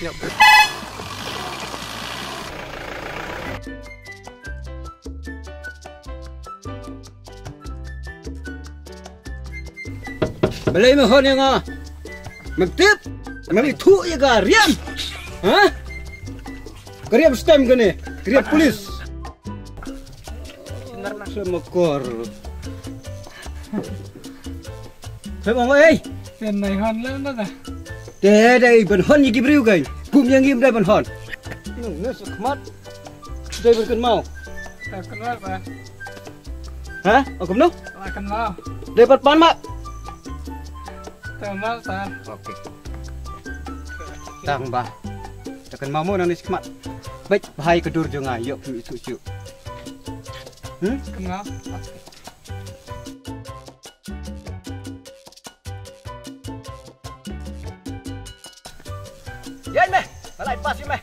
Yuk. Beli mahon yang mentip, mami tu ya ga riam, hah? Riam stem kene, riam polis. Semakor. Saya mau eh. Tiền này hơn lắm đó cả. Đây bên hon như kibriu cái, cùng yang kim đây bên hon. Nó sực mắt. Đây bên cần mau. Cần mau apa? Hah? Oh kamu? Cần mau. Đây bên pan mak. Cần mau san. Oke. Tambah. Tekan mau nang ni semat. Baik, bahaya kedur jonga. Yuk, cucu. Cần mau. Yan meh, balai pas meh.